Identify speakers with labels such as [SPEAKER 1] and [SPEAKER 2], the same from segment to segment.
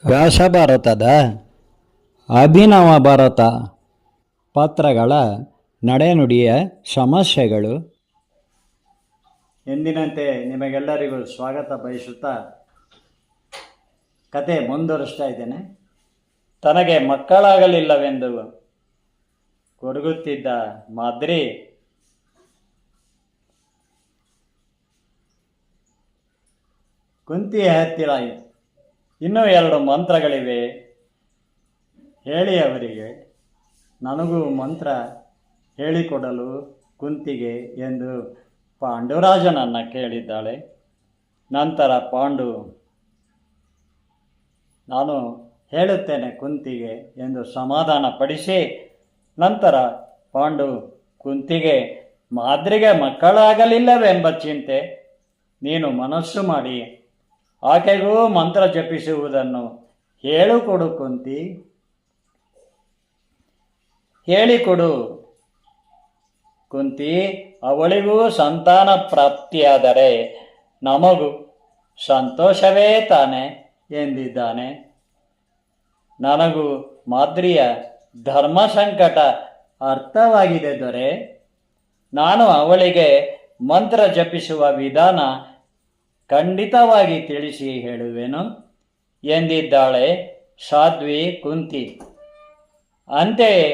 [SPEAKER 1] ವ್ಯಾಸ ಭಾರತದ ಅಭಿನವ ಭಾರತ ಪಾತ್ರಗಳ ನಡೆನುಡಿಯ ಸಮಸ್ಯೆಗಳು. ಎಂದಿನಂತೆ ನಿಮಗೆಲ್ಲರಿಗೂ ಸ್ವಾಗತ ಬಯಸುತ್ತಾ ಕತೆ ಮುಂದುವರಿಸ್ತಾ ಇದ್ದೇನೆ. ತನಗೆ ಮಕ್ಕಳಾಗಲಿಲ್ಲವೆಂದು ಕೊರಗುತ್ತಿದ್ದ ಮಾದ್ರಿ ಕುಂತಿಯ ಹತ್ತಿರ ಇನ್ನೂ 2 ಮಂತ್ರಗಳಿವೆ, ಹೇಳಿ ಅವರಿಗೆ, ನನಗೂ ಮಂತ್ರ ಹೇಳಿಕೊಡಲು ಕುಂತಿಗೆ ಎಂದು ಪಾಂಡುರಾಜನನ್ನು ಕೇಳಿದ್ದಾಳೆ. ನಂತರ ಪಾಂಡು, ನಾನು ಹೇಳುತ್ತೇನೆ ಕುಂತಿಗೆ ಎಂದು ಸಮಾಧಾನ ಪಡಿಸಿ, ನಂತರ ಪಾಂಡು ಕುಂತಿಗೆ, ಮಾದ್ರಿಗೆ ಮಕ್ಕಳಾಗಲಿಲ್ಲವೆಂಬ ಚಿಂತೆ ನೀನು ಮನಸ್ಸು ಮಾಡಿ ಆಕೆಗೂ ಮಂತ್ರ ಜಪಿಸುವುದನ್ನು ಹೇಳಿಕೊಡು ಕುಂತಿ, ಹೇಳಿಕೊಡು ಕುಂತಿ, ಅವಳಿಗೂ ಸಂತಾನ ಪ್ರಾಪ್ತಿಯಾದರೆ ನಮಗೂ ಸಂತೋಷವೇ ತಾನೆ ಎಂದಿದ್ದಾನೆ. ನನಗೂ ಮಾದ್ರಿಯ ಧರ್ಮ ಸಂಕಟ ಅರ್ಥವಾಗಿದೆ ದೊರೆ, ನಾನು ಅವಳಿಗೆ ಮಂತ್ರ ಜಪಿಸುವ ವಿಧಾನ ಖಂಡಿತವಾಗಿ ತಿಳಿಸಿ ಹೇಳುವೆನು ಎಂದಿದ್ದಾಳೆ ಸಾಧ್ವಿ ಕುಂತಿ. ಅಂತೆಯೇ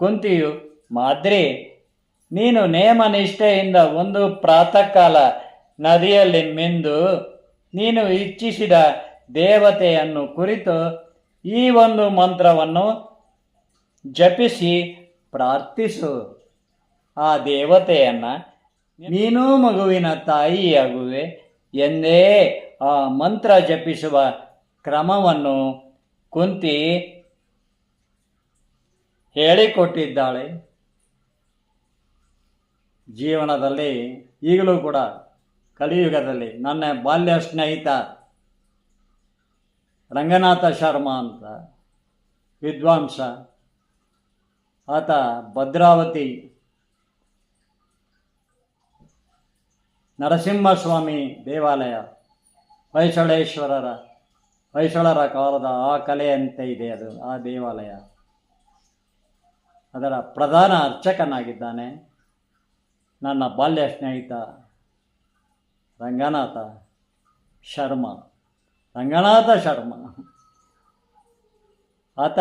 [SPEAKER 1] ಕುಂತಿಯು, ಮಾದ್ರಿ, ನೀನು ನೇಮನಿಷ್ಠೆಯಿಂದ ಒಂದು ಪ್ರಾತಃ ಕಾಲ ನದಿಯಲ್ಲಿ ಮಿಂದು ನೀನು ಇಚ್ಛಿಸಿದ ದೇವತೆಯನ್ನು ಕುರಿತು ಈ ಒಂದು ಮಂತ್ರವನ್ನು ಜಪಿಸಿ ಪ್ರಾರ್ಥಿಸು. ಆ ದೇವತೆಯನ್ನು ನೀನೂ ಮಗುವಿನ ತಾಯಿಯಾಗುವೆ ಎಂದೇ ಆ ಮಂತ್ರ ಜಪಿಸುವ ಕ್ರಮವನ್ನು ಕುಂತಿ ಹೇಳಿಕೊಟ್ಟಿದ್ದಾಳೆ. ಜೀವನದಲ್ಲಿ ಈಗಲೂ ಕೂಡ ಕಲಿಯುಗದಲ್ಲಿ ನನ್ನ ಬಾಲ್ಯ ಸ್ನೇಹಿತ ರಂಗನಾಥ ಶರ್ಮಾ ಅಂತ ವಿದ್ವಾಂಸ, ಆತ ಭದ್ರಾವತಿ ನರಸಿಂಹಸ್ವಾಮಿ ದೇವಾಲಯ, ಹೊಯ್ಸಳರ ಕಾಲದ ಆ ಕಲೆಯಂತೆ ಇದೆ ಅದು, ಆ ದೇವಾಲಯ. ಅದರ ಪ್ರಧಾನ ಅರ್ಚಕನಾಗಿದ್ದಾನೆ ನನ್ನ ಬಾಲ್ಯ ಸ್ನೇಹಿತ ರಂಗನಾಥ ಶರ್ಮಾ. ಆತ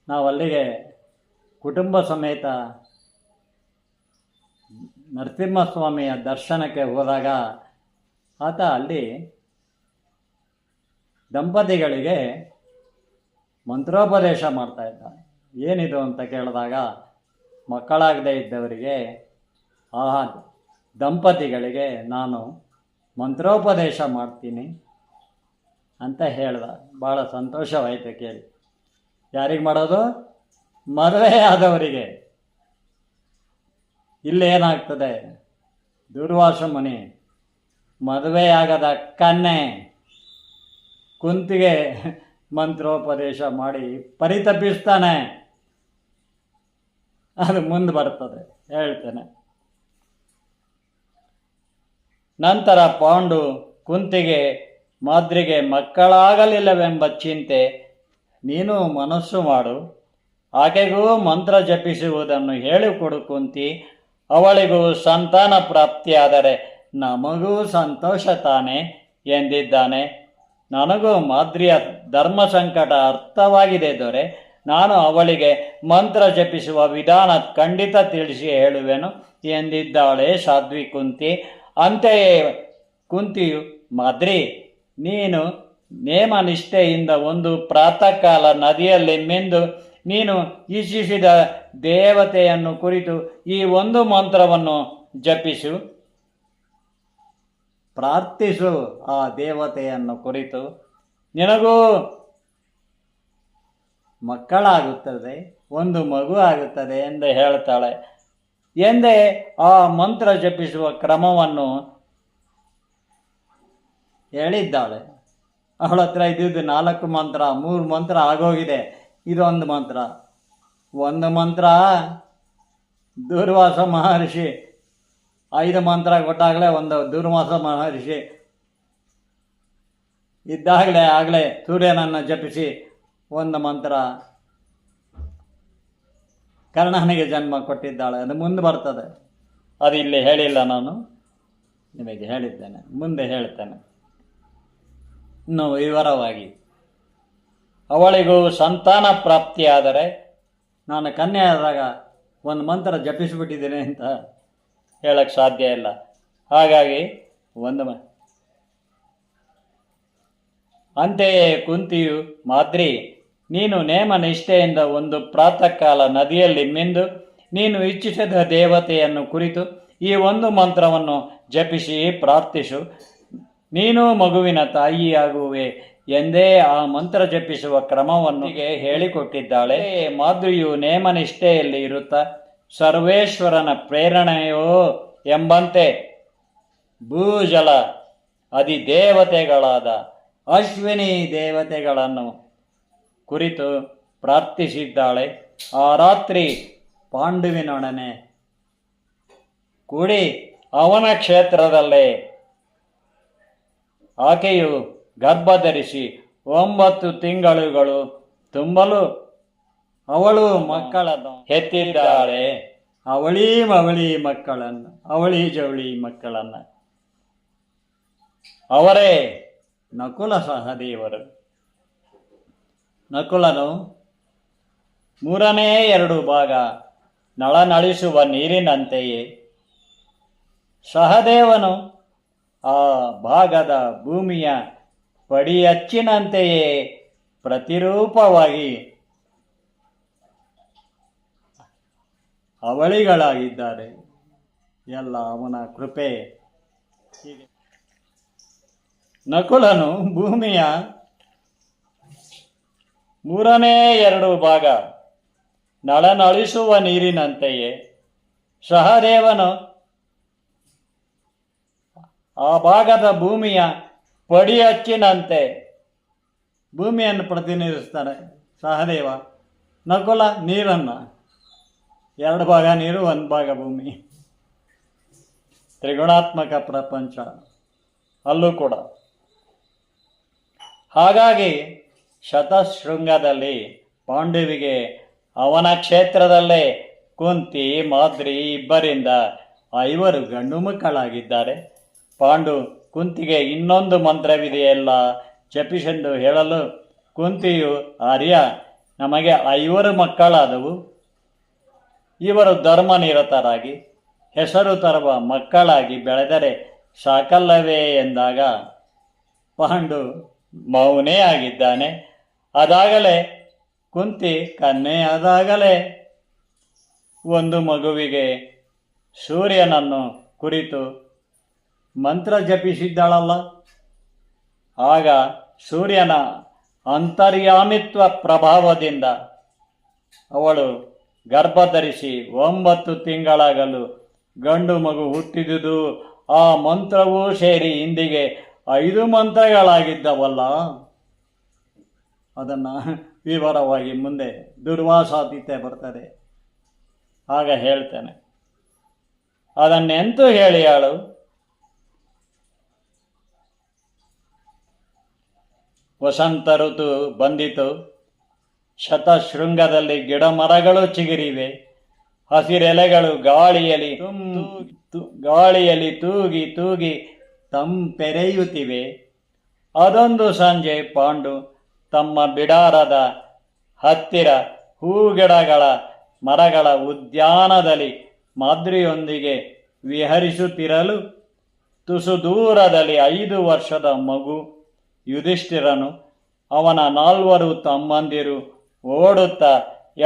[SPEAKER 1] ನಾವಲ್ಲಿಗೆ ಕುಟುಂಬ ಸಮೇತ ನರಸಿಂಹಸ್ವಾಮಿಯ ದರ್ಶನಕ್ಕೆ ಹೋದಾಗ ಆತ ಅಲ್ಲಿ ದಂಪತಿಗಳಿಗೆ ಮಂತ್ರೋಪದೇಶ ಮಾಡ್ತಾಯಿದ್ದ. ಏನಿದು ಅಂತ ಕೇಳಿದಾಗ, ಮಕ್ಕಳಾಗದೇ ಇದ್ದವರಿಗೆ, ಆ ದಂಪತಿಗಳಿಗೆ ನಾನು ಮಂತ್ರೋಪದೇಶ ಮಾಡ್ತೀನಿ ಅಂತ ಹೇಳ್ದ. ಭಾಳ ಸಂತೋಷವಾಯಿತು ಕೇಳಿ. ಯಾರಿಗೆ ಮಾಡೋದು? ಮದುವೆ ಆದವರಿಗೆ. ಇಲ್ಲೇನಾಗ್ತದೆ, ದುರ್ವಾಸ ಮುನಿ ಮದುವೆಯಾಗದ ಕನ್ಯೆ ಕುಂತಿಗೆ ಮಂತ್ರೋಪದೇಶ ಮಾಡಿ ಪರಿತಪಿಸ್ತಾನೆ. ಅದು ಮುಂದೆ ಬರ್ತದೆ, ಹೇಳ್ತೇನೆ. ನಂತರ ಪಾಂಡು ಕುಂತಿಗೆ, ಮಾದ್ರಿಗೆ ಮಕ್ಕಳಾಗಲಿಲ್ಲವೆಂಬ ಚಿಂತೆ ನೀನು ಮನಸ್ಸು ಮಾಡು, ಆಕೆಗೂ ಮಂತ್ರ ಜಪಿಸುವುದನ್ನು ಹೇಳಿಕೊಡು ಕುಂತಿ, ಅವಳಿಗೂ ಸಂತಾನ ಪ್ರಾಪ್ತಿಯಾದರೆ ನಮಗೂ ಸಂತೋಷ ತಾನೆ ಎಂದಿದ್ದಾನೆ. ನನಗೂ ಮಾದ್ರಿಯ ಧರ್ಮ ಸಂಕಟ ಅರ್ಥವಾಗಿದೆ ದೊರೆ, ನಾನು ಅವಳಿಗೆ ಮಂತ್ರ ಜಪಿಸುವ ವಿಧಾನ ಖಂಡಿತ ತಿಳಿಸಿ ಹೇಳುವೆನು ಎಂದಿದ್ದಾಳೆ ಸಾಧ್ವಿ ಕುಂತಿ. ಅಂತೆಯೇ ಕುಂತಿಯು, ಮಾದ್ರಿ, ನೀನು ನೇಮನಿಷ್ಠೆಯಿಂದ ಒಂದು ಪ್ರಾತಃ ಕಾಲ ನದಿಯಲ್ಲಿ ಮಿಂದು ನೀನು ಇಚ್ಛಿಸಿದ ದೇವತೆಯನ್ನು ಕುರಿತು ಈ ಒಂದು ಮಂತ್ರವನ್ನು ಜಪಿಸು, ಪ್ರಾರ್ಥಿಸು. ಆ ದೇವತೆಯನ್ನು ಕುರಿತು ನಿನಗೂ ಮಕ್ಕಳಾಗುತ್ತದೆ, ಒಂದು ಮಗು ಆಗುತ್ತದೆ ಎಂದು ಹೇಳ್ತಾಳೆ ಎಂದೇ ಆ ಮಂತ್ರ ಜಪಿಸುವ ಕ್ರಮವನ್ನು ಹೇಳಿದ್ದಾಳೆ. ಅವಳ ಹತ್ರ ಇದ್ದಿದ್ದು 4 ಮಂತ್ರ, 3 ಮಂತ್ರ ಆಗೋಗಿದೆ. ಇದೊಂದು ಮಂತ್ರ. ಒಂದು ಮಂತ್ರ ದೂರ್ವಾಸ ಮಹರ್ಷಿ 5 ಮಂತ್ರ ಕೊಟ್ಟಾಗಲೇ ಒಂದು ದೂರ್ವಾಸ ಮಹರ್ಷಿ ಆಗಲೇ ಸೂರ್ಯನನ್ನು ಜಪಿಸಿ ಒಂದು ಮಂತ್ರ ಕರ್ಣನಿಗೆ ಜನ್ಮ ಕೊಟ್ಟಿದ್ದಾಳೆ. ಅದು ಮುಂದೆ ಬರ್ತದೆ, ಅದು ಇಲ್ಲಿ ಹೇಳಿಲ್ಲ, ನಾನು ನಿಮಗೆ ಹೇಳಿದ್ದೇನೆ, ಮುಂದೆ ಹೇಳ್ತೇನೆ ಇನ್ನು ವಿವರವಾಗಿ. ಅವಳಿಗೂ ಸಂತಾನ ಪ್ರಾಪ್ತಿಯಾದರೆ, ನಾನು ಕನ್ಯೆ ಆದಾಗ ಒಂದು ಮಂತ್ರ ಜಪಿಸಿಬಿಟ್ಟಿದ್ದೀನಿ ಅಂತ ಹೇಳಕ್ಕೆ ಸಾಧ್ಯ ಇಲ್ಲ. ಹಾಗಾಗಿ ಅಂತೆಯೇ ಕುಂತಿಯು, ಮಾದ್ರಿ, ನೀನು ನೇಮ ನಿಷ್ಠೆಯಿಂದ ಒಂದು ಪ್ರಾತಃ ಕಾಲ ನದಿಯಲ್ಲಿ ಮಿಂದು ನೀನು ಇಚ್ಛಿಸಿದ ದೇವತೆಯನ್ನು ಕುರಿತು ಈ ಒಂದು ಮಂತ್ರವನ್ನು ಜಪಿಸಿ ಪ್ರಾರ್ಥಿಸು, ನೀನು ಮಗುವಿನ ತಾಯಿಯಾಗುವೆ ಎಂದೇ ಆ ಮಂತ್ರ ಜಪಿಸುವ ಕ್ರಮವನ್ನು ಹೇಳಿಕೊಟ್ಟಿದ್ದಾಳೆ. ಮಾದ್ರಿಯು ನೇಮನಿಷ್ಠೆಯಲ್ಲಿ ಇರುತ್ತಾ ಸರ್ವೇಶ್ವರನ ಪ್ರೇರಣೆಯೋ ಎಂಬಂತೆ ಭೂಜಲ ಅಧಿದೇವತೆಗಳಾದ ಅಶ್ವಿನಿ ದೇವತೆಗಳನ್ನು ಕುರಿತು ಪ್ರಾರ್ಥಿಸಿದ್ದಾಳೆ. ಆ ರಾತ್ರಿ ಪಾಂಡುವಿನೊಡನೆ ಕೂಡಿ ಅವನ ಕ್ಷೇತ್ರದಲ್ಲೇ ಆಕೆಯು ಗರ್ಭಧರಿಸಿ 9 ತಿಂಗಳುಗಳು ತುಂಬಲು ಅವಳು ಮಕ್ಕಳನ್ನು ಹೆತ್ತಿದ್ದಾಳೆ. ಅವಳಿ ಮಕ್ಕಳನ್ನು, ಅವಳಿ ಜವಳಿ ಮಕ್ಕಳನ್ನು. ಅವರೇ ನಕುಲ ಸಹದೇವರು. ನಕುಲನು 3/2 ಭಾಗ ನಳನಳಿಸುವ ನೀರಿನಂತೆಯೇ, ಸಹದೇವನು ಆ ಭಾಗದ ಭೂಮಿಯ ಪಡಿಯಚ್ಚಿನಂತೆಯೇ ಪ್ರತಿರೂಪವಾಗಿ ಅವಳಿಗಳಾಗಿದ್ದಾರೆ. ಎಲ್ಲ ಅವನ ಕೃಪೆ. ಹೀಗೆ ನಕುಲನು ಭೂಮಿಯ 3/2 ಭಾಗ ನಳನಳಿಸುವ ನೀರಿನಂತೆಯೇ, ಸಹದೇವನು ಆ ಭಾಗದ ಭೂಮಿಯ ಪಡಿಯಚ್ಚಿನಂತೆ ಭೂಮಿಯನ್ನು ಪ್ರತಿನಿಧಿಸ್ತಾನೆ ಸಹದೇವ. ನಕುಲ ನೀರನ್ನು, 2 ಭಾಗ ನೀರು 1 ಭಾಗ ಭೂಮಿ. ತ್ರಿಗುಣಾತ್ಮಕ ಪ್ರಪಂಚ ಅಲ್ಲೂ ಕೂಡ. ಹಾಗಾಗಿ ಶತಶೃಂಗದಲ್ಲಿ ಪಾಂಡುವಿಗೆ ಅವನ ಕ್ಷೇತ್ರದಲ್ಲೇ ಕುಂತಿ, ಮಾದ್ರಿ ಇಬ್ಬರಿಂದ 5 ಗಂಡು ಮಕ್ಕಳಾಗಿದ್ದಾರೆ. ಪಾಂಡು ಕುಂತಿಗೆ ಇನ್ನೊಂದು ಮಂತ್ರವಿದೆಯಲ್ಲ ಜಪಿಸೆಂದು ಹೇಳಲು ಕುಂತಿಯು, ಆರ್ಯ, ನಮಗೆ 5 ಮಕ್ಕಳಾದವು. ಇವರು ಧರ್ಮನಿರತರಾಗಿ ಹೆಸರು ತರುವ ಮಕ್ಕಳಾಗಿ ಬೆಳೆದರೆ ಸಾಕಲ್ಲವೇ ಎಂದಾಗ ಪಾಂಡು ಮೌನೇ ಆಗಿದ್ದಾನೆ. ಅದಾಗಲೇ ಕುಂತಿ ಕನ್ಯೆಯಾದಾಗಲೇ ಒಂದು ಮಗುವಿಗೆ ಸೂರ್ಯನನ್ನು ಕುರಿತು ಮಂತ್ರ ಜಪಿಸಿದ್ದಾಳಲ್ಲ. ಆಗ ಸೂರ್ಯನ ಅಂತರ್ಯಾಮಿತ್ವ ಪ್ರಭಾವದಿಂದ ಅವಳು ಗರ್ಭಧರಿಸಿ 9 ತಿಂಗಳಾಗಲು ಗಂಡು ಮಗು ಹುಟ್ಟಿದುದು. ಆ ಮಂತ್ರವೂ ಸೇರಿ ಇಂದಿಗೆ 5 ಮಂತ್ರಗಳಾಗಿದ್ದವಲ್ಲ. ಅದನ್ನು ವಿವರವಾಗಿ ಮುಂದೆ ದುರ್ವಾಸಾತೀತೆ ಬರ್ತದೆ, ಆಗ ಹೇಳ್ತೇನೆ. ಅದನ್ನೆಂತೂ ಹೇಳಿಯಾಳು. ವಸಂತ ಋತು ಬಂದಿತು. ಶತಶೃಂಗದಲ್ಲಿ ಗಿಡ ಮರಗಳು ಚಿಗುರಿವೆ. ಹಸಿರೆಲೆಗಳು ಗಾಳಿಯಲ್ಲಿ ತೂಗಿ ತೂಗಿ ತಂಪೆರೆಯುತ್ತಿವೆ. ಅದೊಂದು ಸಂಜೆ ಪಾಂಡು ತಮ್ಮ ಬಿಡಾರದ ಹತ್ತಿರ ಹೂಗಿಡಗಳ ಮರಗಳ ಉದ್ಯಾನದಲ್ಲಿ ಮಾದ್ರಿಯೊಂದಿಗೆ ವಿಹರಿಸುತ್ತಿರಲು ತುಸು ದೂರದಲ್ಲಿ 5 ವರ್ಷದ ಮಗು ಯುಧಿಷ್ಠಿರನು ಅವನ 4 ತಮ್ಮಂದಿರು ಓಡುತ್ತಾ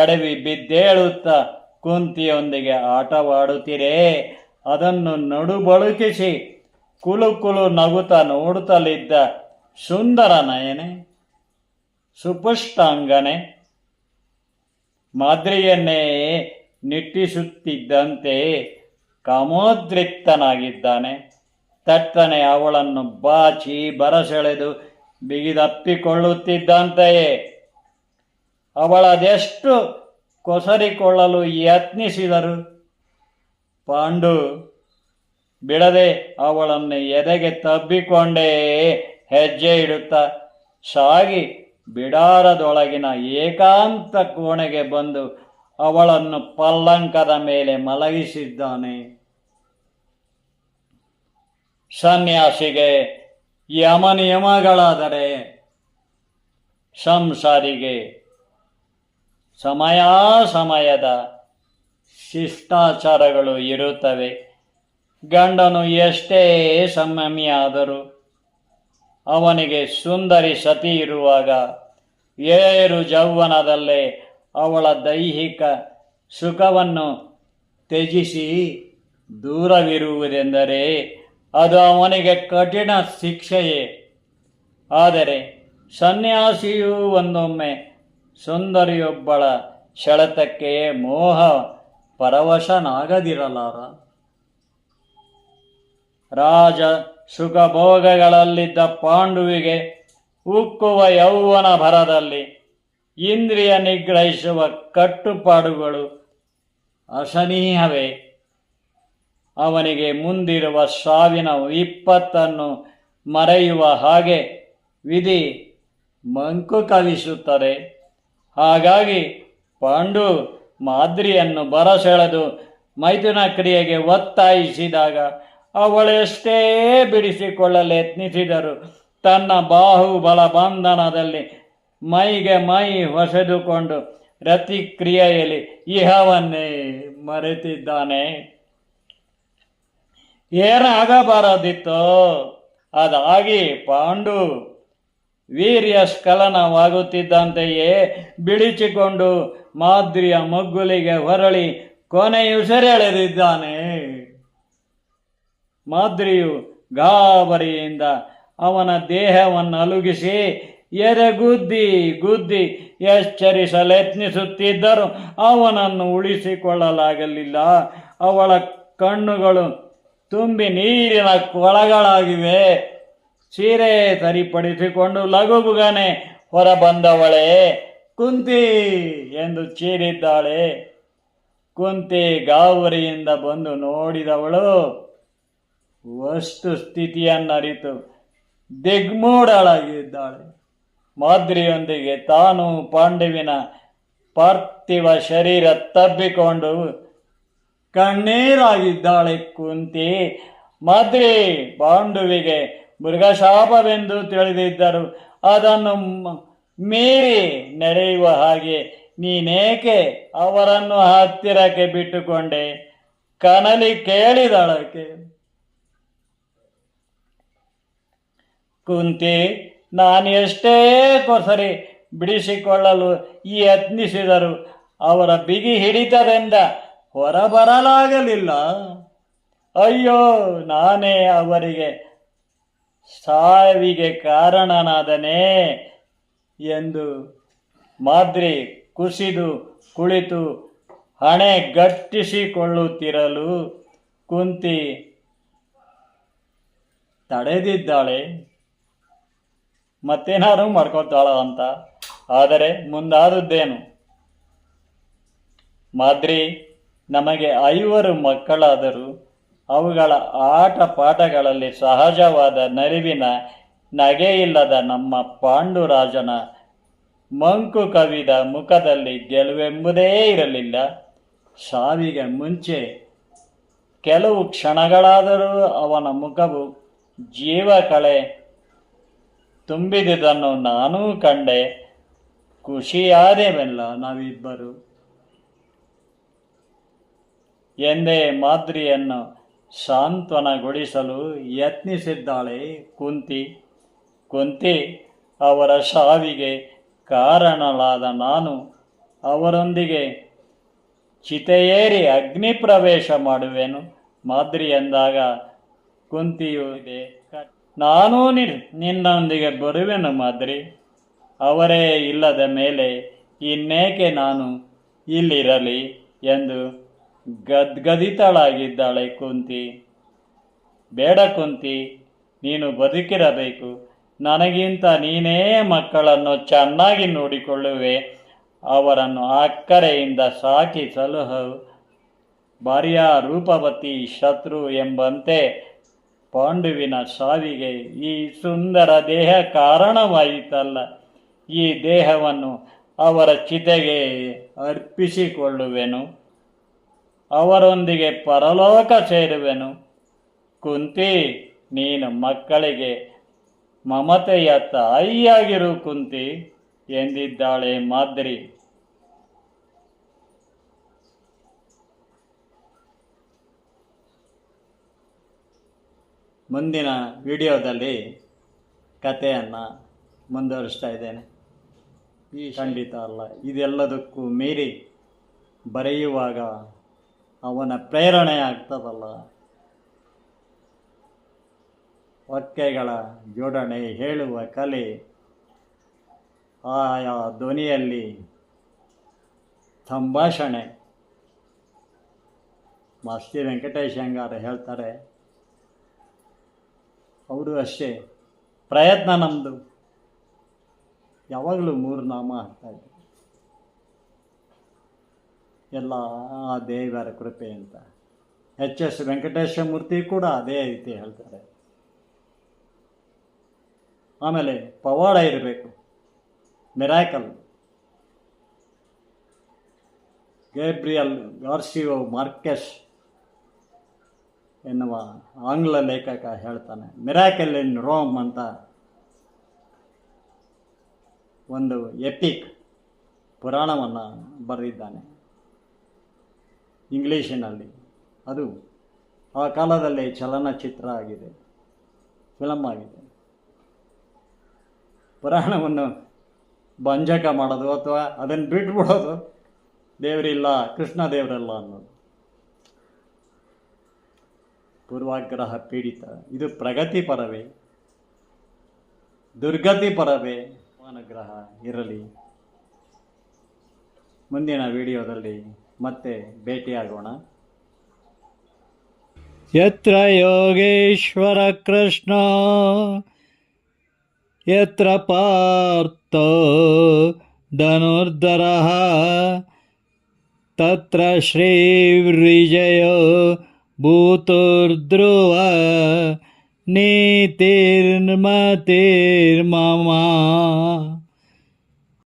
[SPEAKER 1] ಎಡವಿ ಬಿದ್ದೇಳುತ್ತಾ ಕುಂತಿಯೊಂದಿಗೆ ಆಟವಾಡುತ್ತಿರೇ. ಅದನ್ನು ನಡುಬಳುಕಿಸಿ ಕುಲು ಕುಲು ನಗುತ್ತಾ ನೋಡುತ್ತಲಿದ್ದ ಸುಂದರ ನಯನೆ ಸುಪುಷ್ಟಾಂಗನೆ ಮಾದ್ರಿಯನ್ನೇ ನಿಟ್ಟಿಸುತ್ತಿದ್ದಂತೆ ಕಾಮೋದ್ರಿಕ್ತನಾಗಿದ್ದಾನೆ. ತಟ್ಟನೆ ಅವಳನ್ನು ಬಾಚಿ ಬರಸೆಳೆದು ಬಿಗಿದಪ್ಪಿಕೊಳ್ಳುತ್ತಿದ್ದಂತೆಯೇ ಅವಳದೆಷ್ಟು ಕೊಸರಿಕೊಳ್ಳಲು ಯತ್ನಿಸಿದರು ಪಾಂಡು ಬಿಡದೆ ಅವಳನ್ನು ಎದೆಗೆ ತಬ್ಬಿಕೊಂಡೇ ಹೆಜ್ಜೆ ಇಡುತ್ತಾ ಸಾಗಿ ಬಿಡಾರದೊಳಗಿನ ಏಕಾಂತ ಕೋಣೆಗೆ ಬಂದು ಅವಳನ್ನು ಪಲ್ಲಂಕದ ಮೇಲೆ ಮಲಗಿಸಿದ್ದಾನೆ. ಸನ್ಯಾಸಿಗೆ ಯಮನಿಯಮಗಳಾದರೆ ಸಂಸಾರಿಗೆ ಸಮಯದ ಶಿಷ್ಟಾಚಾರಗಳು ಇರುತ್ತವೆ. ಗಂಡನು ಎಷ್ಟೇ ಸಂಯಮಿಯಾದರೂ ಅವನಿಗೆ ಸುಂದರಿ ಸತಿ ಇರುವಾಗ ಏರು ಯೌವನದಲ್ಲೇ ಅವಳ ದೈಹಿಕ ಸುಖವನ್ನು ತ್ಯಜಿಸಿ ದೂರವಿರುವುದೆಂದರೆ ಅದು ಅವನಿಗೆ ಕಠಿಣ ಶಿಕ್ಷೆಯೇ. ಆದರೆ ಸನ್ಯಾಸಿಯು ಒಂದೊಮ್ಮೆ ಸುಂದರಿಯೊಬ್ಬಳ ಸೆಳೆತಕ್ಕೆ ಮೋಹ ಪರವಶನಾಗದಿರಲಾರ. ರಾಜ ಸುಖಭೋಗಗಳಲ್ಲಿದ್ದ ಪಾಂಡುವಿಗೆ ಉಕ್ಕುವ ಯೌವನ ಭರದಲ್ಲಿ ಇಂದ್ರಿಯ ನಿಗ್ರಹಿಸುವ ಕಟ್ಟುಪಾಡುಗಳು ಅಸಹನೀಯವೇ. ಅವನಿಗೆ ಮುಂದಿರುವ ಸಾವಿನ ವಿಪತ್ತನ್ನು ಮರೆಯುವ ಹಾಗೆ ವಿಧಿ ಮಂಕು ಕವಿಸುತ್ತದೆ. ಹಾಗಾಗಿ ಪಾಂಡು ಮಾದ್ರಿಯನ್ನು ಬರಸೆಳೆದು ಮೈಥುನ ಕ್ರಿಯೆಗೆ ಒತ್ತಾಯಿಸಿದಾಗ ಅವಳೆಷ್ಟೇ ಬಿಡಿಸಿಕೊಳ್ಳಲು ಯತ್ನಿಸಿದರು ತನ್ನ ಬಾಹುಬಲ ಬಂಧನದಲ್ಲಿ ಮೈಗೆ ಮೈ ಹೊಸೆದುಕೊಂಡು ರತಿಕ್ರಿಯೆಯಲ್ಲಿ ಇಹವನ್ನೇ ಮರೆತಿದ್ದಾನೆ. ಏನಾಗಬಾರದಿತ್ತೋ ಅದಾಗಿ ಪಾಂಡು ವೀರ್ಯಸ್ಖಲನವಾಗುತ್ತಿದ್ದಂತೆಯೇ ಬಿಡಿಸಿಕೊಂಡು ಮಾದ್ರಿಯ ಮಗ್ಗುಲಿಗೆ ಹೊರಳಿ ಕೊನೆಯುಸಿರೆಳೆದಿದ್ದಾನೆ. ಮಾದ್ರಿಯು ಗಾಬರಿಯಿಂದ ಅವನ ದೇಹವನ್ನು ಅಲುಗಿಸಿ ಎದೆಗುದ್ದಿ ಗುದ್ದಿ ಎಚ್ಚರಿಸಲೆತ್ನಿಸುತ್ತಿದ್ದರೂ ಅವನನ್ನು ಉಳಿಸಿಕೊಳ್ಳಲಾಗಲಿಲ್ಲ. ಅವಳ ಕಣ್ಣುಗಳು ತುಂಬಿ ನೀರಿನ ಕೊಳಗಳಾಗಿವೆ. ಸೀರೆ ಸರಿಪಡಿಸಿಕೊಂಡು ಲಘುಬುಗನೆ ಹೊರಬಂದವಳೇ ಕುಂತಿ ಎಂದು ಚೀರಿದ್ದಾಳೆ. ಕುಂತಿ ಗಾಬರಿಯಿಂದ ಬಂದು ನೋಡಿದವಳು ವಸ್ತು ಸ್ಥಿತಿಯನ್ನರಿತು ದಿಗ್ಮೂಢಳಾಗಿದ್ದಾಳೆ. ಮಾದ್ರಿಯೊಂದಿಗೆ ತಾನು ಪಾಂಡುವಿನ ಪಾರ್ಥಿವ ಶರೀರ ತಬ್ಬಿಕೊಂಡು ಕಣ್ಣೀರಾಗಿದ್ದಾಳೆ ಕುಂತಿ. ಮಾದ್ರಿ ಪಾಂಡುವಿಗೆ ಮೃಗಶಾಪವೆಂದು ತಿಳಿದಿದ್ದರು. ಅದನ್ನು ಮೀರಿ ನಡೆಯುವ ಹಾಗೆ ನೀನೇಕೆ ಅವರನ್ನು ಹತ್ತಿರಕ್ಕೆ ಬಿಟ್ಟುಕೊಂಡೆ? ಕನಲಿ ಕೇಳಿದಳಕ್ಕೆ. ಕುಂತಿ, ನಾನು ಎಷ್ಟೇ ಕೊಸರಿ ಬಿಡಿಸಿಕೊಳ್ಳಲು ಯತ್ನಿಸಿದರು ಅವರ ಬಿಗಿ ಹಿಡಿತದಿಂದ ಹೊರಬರಲಾಗಲಿಲ್ಲ. ಅಯ್ಯೋ, ನಾನೇ ಅವರಿಗೆ ಸಾವಿಗೆ ಕಾರಣನಾದನೇ ಎಂದು ಮಾದ್ರಿ ಕುಸಿದು ಕುಳಿತು ಹಣೆ ಗಟ್ಟಿಸಿಕೊಳ್ಳುತ್ತಿರಲು ಕುಂತಿ ತಡೆದಿದ್ದಾಳೆ. ಮತ್ತೇನಾದ್ರು ಮಾಡ್ಕೊತಾಳ ಅಂತ. ಆದರೆ ಮುಂದಾದದ್ದೇನು? ಮಾದ್ರಿ, ನಮಗೆ 5 ಮಕ್ಕಳಾದರೂ ಅವುಗಳ ಆಟ ಪಾಠಗಳಲ್ಲಿ ಸಹಜವಾದ ನರಿವಿನ ನಗೆಯಿಲ್ಲದ ನಮ್ಮ ಪಾಂಡುರಾಜನ ಮಂಕು ಕವಿದ ಮುಖದಲ್ಲಿ ಗೆಲುವೆಂಬುದೇ ಇರಲಿಲ್ಲ. ಸಾವಿಗೆ ಮುಂಚೆ ಕೆಲವು ಕ್ಷಣಗಳಾದರೂ ಅವನ ಮುಖವು ಜೀವಕಳೆ ತುಂಬಿದುದನ್ನು ನಾನೂ ಕಂಡೆ. ಖುಷಿಯಾದೆವಲ್ಲ ನಾವಿಬ್ಬರು ಎಂದೇ ಮಾದ್ರಿಯನ್ನು ಸಾಂತ್ವನಗೊಳಿಸಲು ಯತ್ನಿಸಿದ್ದಾಳೆ ಕುಂತಿ. ಕುಂತಿ, ಅವರ ಸಾವಿಗೆ ಕಾರಣಲಾದ ನಾನು ಅವರೊಂದಿಗೆ ಚಿತೆಯೇರಿ ಅಗ್ನಿ ಪ್ರವೇಶ ಮಾಡುವೆನು. ಮಾದ್ರಿ ಎಂದಾಗ ಕುಂತಿಯು ಇದೆ, ನಾನೂ ನಿನ್ನೊಂದಿಗೆ ಬರುವೆನು ಮಾದ್ರಿ. ಅವರೇ ಇಲ್ಲದ ಮೇಲೆ ಇನ್ನೇಕೆ ನಾನು ಇಲ್ಲಿರಲಿ ಎಂದು ಗದ್ಗದಿತಳಾಗಿದ್ದಾಳೆ ಕುಂತಿ. ಬೇಡ ಕುಂತಿ, ನೀನು ಬದುಕಿರಬೇಕು. ನನಗಿಂತ ನೀನೇ ಮಕ್ಕಳನ್ನು ಚೆನ್ನಾಗಿ ನೋಡಿಕೊಳ್ಳುವೆ. ಅವರನ್ನು ಅಕ್ಕರೆಯಿಂದ ಸಾಕಿ ಸಲಹು ಭಾರ್ಯ ರೂಪವತಿ ಶತ್ರು ಎಂಬಂತೆ ಪಾಂಡುವಿನ ಸಾವಿಗೆ ಈ ಸುಂದರ ದೇಹ ಕಾರಣವಾಯಿತಲ್ಲ. ಈ ದೇಹವನ್ನು ಅವರ ಚಿತೆಗೆ ಅರ್ಪಿಸಿಕೊಳ್ಳುವೆನು, ಅವರೊಂದಿಗೆ ಪರಲೋಕ ಸೇರುವೆನು. ಕುಂತಿ, ನೀನು ಮಕ್ಕಳಿಗೆ ಮಮತೆಯ ತಾಯಿಯಾಗಿರು ಕುಂತಿ ಎಂದಿದ್ದಾಳೆ ಮಾದ್ರಿ. ಮುಂದಿನ ವಿಡಿಯೋದಲ್ಲಿ ಕಥೆಯನ್ನು ಮುಂದುವರಿಸ್ತಾ ಇದ್ದೇನೆ. ಖಂಡಿತ ಅಲ್ಲ, ಇದೆಲ್ಲದಕ್ಕೂ ಮೀರಿ ಬರೆಯುವಾಗ ಅವನ ಪ್ರೇರಣೆ ಆಗ್ತದಲ್ಲ, ವಾಕ್ಯಗಳ ಜೋಡಣೆ, ಹೇಳುವ ಕಲೆ, ಆಯಾ ಧ್ವನಿಯಲ್ಲಿ ಸಂಭಾಷಣೆ. ಮಾಸ್ತಿ ವೆಂಕಟೇಶ್ ಅಯ್ಯಂಗಾರ್ ಹೇಳ್ತಾರೆ, ಅವರು ಅಷ್ಟೇ, ಪ್ರಯತ್ನ ನಮ್ಮದು. ಯಾವಾಗಲೂ 3 ನಾಮ ಹಾಕ್ತಾಯಿದ್ದೆ, ಎಲ್ಲ ಆ ದೇವರ ಕೃಪೆ ಅಂತ. ಎಚ್.ಎಸ್. ವೆಂಕಟೇಶ ಮೂರ್ತಿ ಕೂಡ ಅದೇ ರೀತಿ ಹೇಳ್ತಾರೆ. ಆಮೇಲೆ ಪವಾಡ ಇರಬೇಕು, ಮಿರಾಕಲ್. ಗೇಬ್ರಿಯಲ್ ಗಾರ್ಸಿಯೋ ಮಾರ್ಕೆಸ್ ಎನ್ನುವ ಆಂಗ್ಲ ಲೇಖಕ ಹೇಳ್ತಾನೆ, ಮಿರಾಕಲ್ ಇನ್ ರೋಮ್ ಅಂತ ಒಂದು ಎಪಿಕ್ ಪುರಾಣವನ್ನು ಬರೆದಿದ್ದಾನೆ ಇಂಗ್ಲೀಷಿನಲ್ಲಿ. ಅದು ಆ ಕಾಲದಲ್ಲಿ ಚಲನಚಿತ್ರ ಆಗಿದೆ, ಫಿಲಮ್ ಆಗಿದೆ. ಪುರಾಣವನ್ನು ಭಂಜಕ ಮಾಡೋದು ಅಥವಾ ಅದನ್ನು ಬಿಟ್ಬಿಡೋದು, ದೇವರಿಲ್ಲ, ಕೃಷ್ಣ ದೇವರಲ್ಲ ಅನ್ನೋದು ಪೂರ್ವಾಗ್ರಹ ಪೀಡಿತ. ಇದು ಪ್ರಗತಿ ಪರವೇ, ದುರ್ಗತಿ ಪರವೇ ಅನುಗ್ರಹ ಇರಲಿ. ಮುಂದಿನ ವಿಡಿಯೋದಲ್ಲಿ ಮತ್ತೆ ಭೇಟಿಯಾಗೋಣ. ಯತ್ರ ಯೋಗೇಶ್ವರ ಕೃಷ್ಣ ಯತ್ರ ಪಾರ್ಥೋ ಧನುರ್ಧರಃ ತತ್ರ ಶ್ರೀರ್ವಿಜಯೋ ಭೂತುರ್ಧ್ರುವ ನೀತಿರ್ಮತಿರ್ಮಮ.